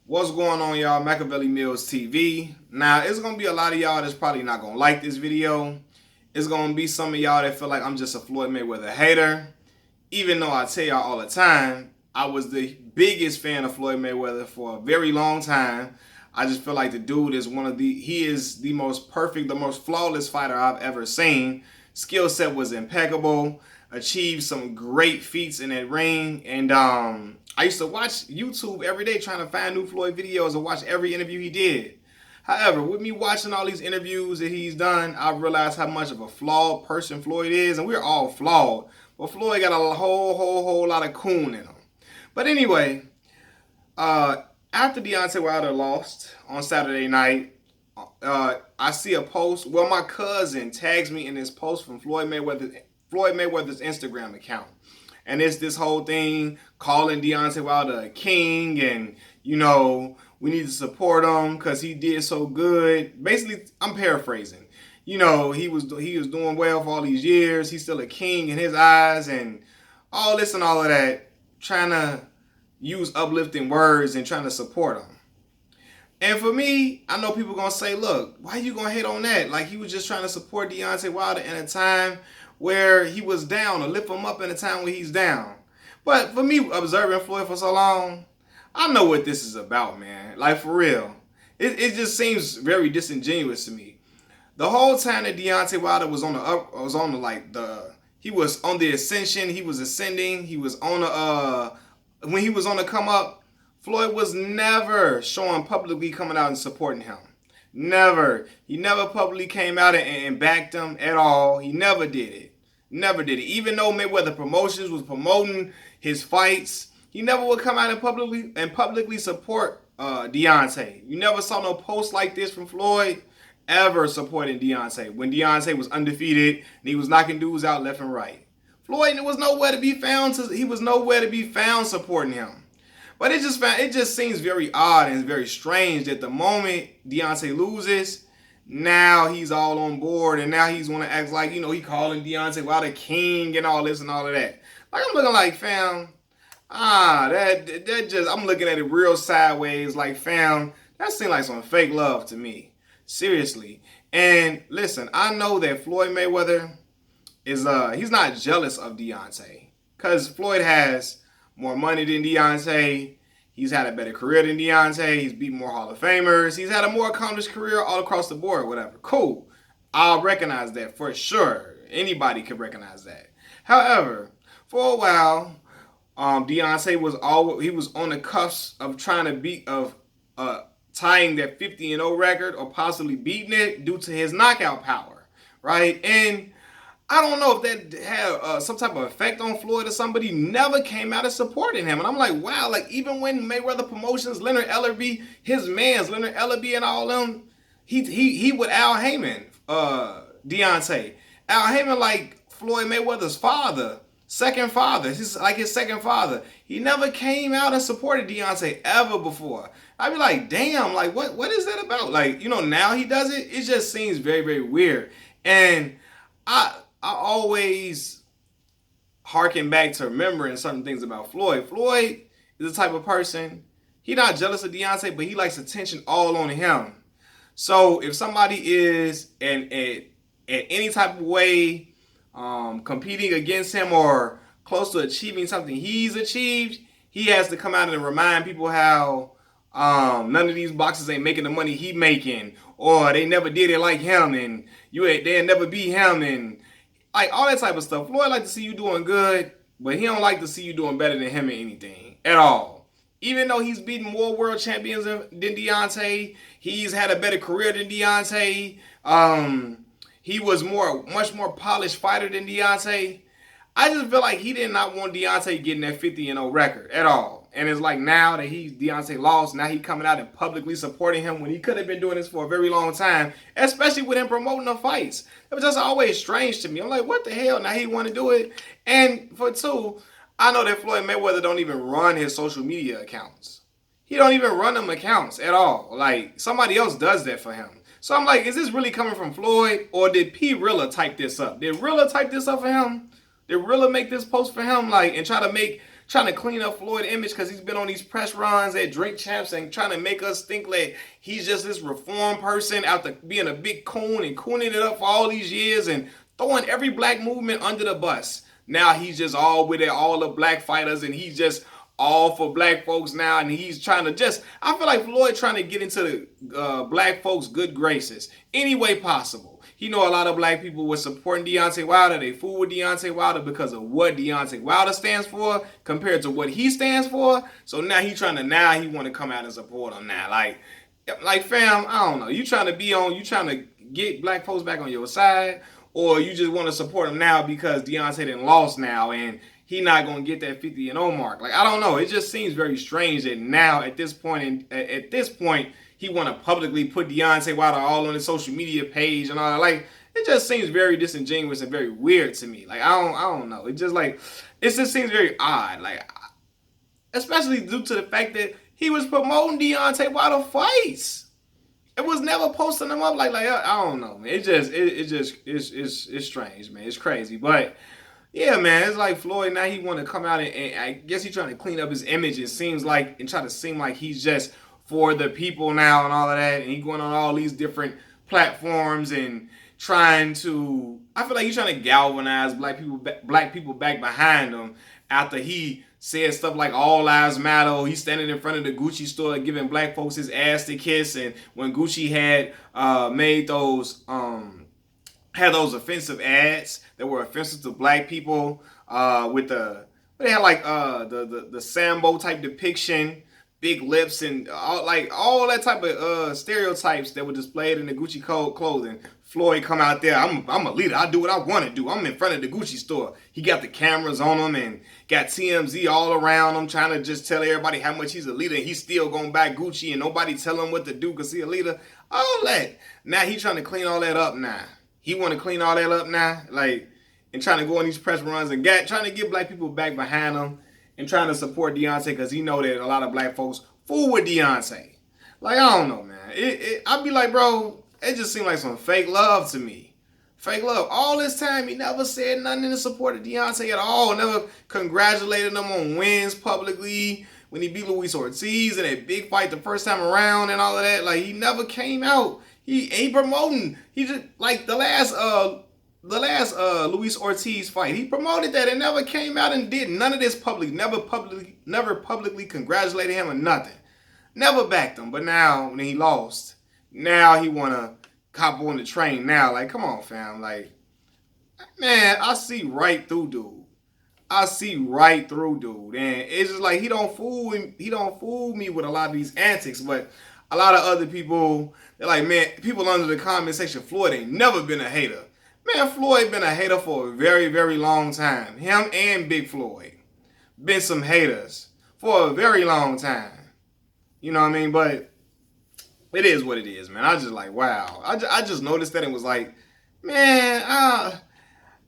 What's going on, y'all? Machiavelli Mills TV. Now, it's going to be a lot of y'all that's probably not going to like this video. It's going to be some of y'all that feel like I'm just a Floyd Mayweather hater. Even though I tell y'all all the time, I was the biggest fan of Floyd Mayweather for a very long time. I just feel like the dude is he is the most perfect, the most flawless fighter I've ever seen. Skill set was impeccable. Achieved some great feats in that ring. And I used to watch YouTube every day trying to find new Floyd videos and watch every interview he did. However, with me watching all these interviews that he's done, I've realized how much of a flawed person Floyd is. And we're all flawed. But Floyd got a whole lot of coon in him. But anyway, after Deontay Wilder lost on Saturday night, I see a post. Well, my cousin tags me in this post from Floyd Mayweather's Instagram account. And it's this whole thing calling Deontay Wilder a king and, we need to support him because he did so good. Basically, I'm paraphrasing. He was doing well for all these years. He's still a king in his eyes and all this and all of that, trying to use uplifting words and trying to support him. And for me, I know people going to say, look, why you going to hate on that? Like, he was just trying to support Deontay Wilder in a time where he was down, or lift him up in a time where he's down. But for me, observing Floyd for so long, I know what this is about, man. Like, for real. It just seems very disingenuous to me. The whole time that Deontay Wilder was he was on the ascension, he was ascending, he was on when he was on the come up, Floyd was never showing publicly coming out and supporting him. Never. He never publicly came out and backed him at all. He never did it. Never did it. Even though Mayweather Promotions was promoting his fights, he never would come out and publicly support Deontay. You never saw no post like this from Floyd ever supporting Deontay when Deontay was undefeated and he was knocking dudes out left and right. Floyd was nowhere to be found. He was nowhere to be found supporting him. But it just seems very odd and very strange that the moment Deontay loses, now he's all on board and now he's want to act like, he calling Deontay Wilder king and all this and all of that. Like, I'm looking like, fam, I'm looking at it real sideways like, fam, that seems like some fake love to me. Seriously. And listen, I know that Floyd Mayweather he's not jealous of Deontay because Floyd has more money than Deontay. He's had a better career than Deontay. He's beat more Hall of Famers. He's had a more accomplished career all across the board, whatever. Cool. I'll recognize that for sure. Anybody can recognize that. However, for a while, Deontay was on the cusp of trying to tying that 50-0 record or possibly beating it due to his knockout power, right? And I don't know if that had some type of effect on Floyd or somebody never came out and supported him. And I'm like, wow, like even when Mayweather Promotions, Leonard Ellerbe, his mans, Leonard Ellerbe and all them, he would Al Heyman, Deontay. Al Heyman like Floyd Mayweather's father, second father. He's like his second father. He never came out and supported Deontay ever before. I'd be like, damn, like what is that about? Like, now he does it. It just seems very, very weird. And I always harken back to remembering certain things about Floyd. Floyd is the type of person, he's not jealous of Deontay, but he likes attention all on him. So if somebody is at any type of way competing against him or close to achieving something he's achieved, he has to come out and remind people how none of these boxers ain't making the money he making, or they never did it like him, and they'll never be him, and like all that type of stuff. Floyd like to see you doing good, but he don't like to see you doing better than him in anything at all. Even though he's beaten more world champions than Deontay, he's had a better career than Deontay. He was much more polished fighter than Deontay. I just feel like he did not want Deontay getting that 50-0 record at all. And it's like now that Deontay lost, now he coming out and publicly supporting him when he could have been doing this for a very long time, especially with him promoting the fights. It was just always strange to me. I'm like, what the hell? Now he want to do it. And for two, I know that Floyd Mayweather don't even run his social media accounts. He don't even run them accounts at all. Like, somebody else does that for him. So I'm like, is this really coming from Floyd, or did P. Rilla type this up? Did Rilla type this up for him? Did Rilla make this post for him, like, and try to make trying to clean up Floyd's image because he's been on these press runs at Drink Champs and trying to make us think like he's just this reform person after being a big coon and cooning it up for all these years and throwing every black movement under the bus. Now he's just all with it, all the black fighters, and he's just all for black folks now, and he's trying to just, I feel like Floyd trying to get into the black folks' good graces any way possible. He know a lot of black people were supporting Deontay Wilder. They fool with Deontay Wilder because of what Deontay Wilder stands for compared to what he stands for. So now he want to come out and support him now. Like fam, I don't know. You trying to get black folks back on your side, or you just want to support him now because Deontay done lost now and he not going to get that 50-0 mark. Like, I don't know. It just seems very strange that now at this point, he want to publicly put Deontay Wilder all on his social media page and all that. Like, it just seems very disingenuous and very weird to me. Like, I don't know. It just seems very odd. Like, especially due to the fact that he was promoting Deontay Wilder fights. It was never posting them up like I don't know, man. It's strange, man. It's crazy, but yeah, man. It's like Floyd now he want to come out and I guess he's trying to clean up his image. It seems like and try to seem like he's just for the people now and all of that, and he going on all these different platforms and trying to. I feel like he's trying to galvanize black people back behind him after he said stuff like all lives matter. He's standing in front of the Gucci store giving black folks his ass to kiss, and when Gucci had made those offensive ads that were offensive to black people with they had like the Sambo type depiction, big lips, and all that type of stereotypes that were displayed in the Gucci clothing. Floyd come out there, I'm a leader, I do what I want to do. I'm in front of the Gucci store. He got the cameras on him and got TMZ all around him trying to just tell everybody how much he's a leader, and he's still going back Gucci and nobody tell him what to do because he a leader. All that. Now he trying to clean all that up now. He want to clean all that up now, like, and trying to go on these press runs and trying to get black people back behind him and trying to support Deontay because he know that a lot of black folks fool with Deontay. Like, I don't know, man. I'd be like, bro, it just seemed like some fake love to me. Fake love. All this time, he never said nothing in support of Deontay at all. Never congratulated him on wins publicly when he beat Luis Ortiz in that big fight the first time around and all of that. Like, he never came out. He ain't promoting. He just, like, the last Luis Ortiz fight, he promoted that and never came out and did none of this public. Never publicly congratulated him or nothing. Never backed him. But now, when he lost, now he want to cop on the train now. Like, come on, fam. Like, man, I see right through dude. And it's just like he don't fool me with a lot of these antics. But a lot of other people, they're like, man, people under the comment section, Floyd ain't never been a hater. Man, Floyd been a hater for a very, very long time. Him and Big Floyd been some haters for a very long time. You know what I mean? But it is what it is, man. I just like, wow. I just noticed that and was like, man,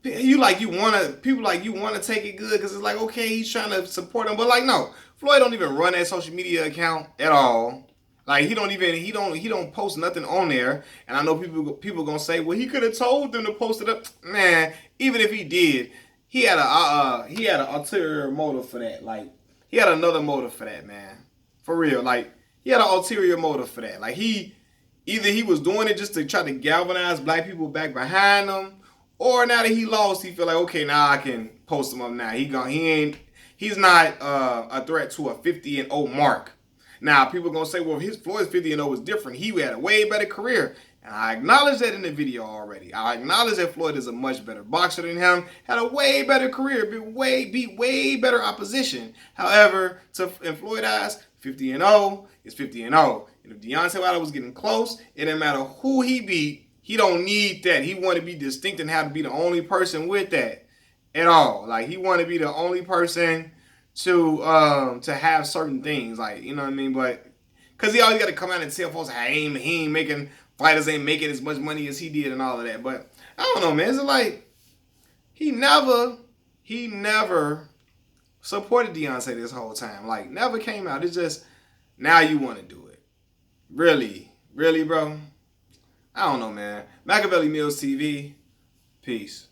people like you want to take it good because it's like, okay, he's trying to support him. But like, no, Floyd don't even run that social media account at all. Like, he don't post nothing on there. And I know people gonna say, well, he could have told them to post it up. Man, even if he did, he had an ulterior motive for that. Like, he had another motive for that, man. For real. Like, he had an ulterior motive for that. Like, either he was doing it just to try to galvanize black people back behind him, or now that he lost, he feel like, okay, now I can post him up now. He's not a threat to a 50-0 mark. Now, people are going to say, well, Floyd's 50-0 was different. He had a way better career. And I acknowledge that in the video already. I acknowledge that Floyd is a much better boxer than him. Had a way better career. Beat way better opposition. However, in Floyd's eyes, 50-0 is 50-0. And if Deontay Wilder was getting close, it didn't matter who he beat. He don't need that. He want to be distinct and have to be the only person with that at all. Like, he want to be the only person to have certain things, like, you know what I mean? But because he always got to come out and tell folks, hey, he ain't making, fighters ain't making as much money as he did and all of that. But I don't know, man. It's like he never supported Deontay this whole time. Like, never came out. It's just now you want to do it. Really, bro. I don't know, man. Machiavelli Mills TV. Peace.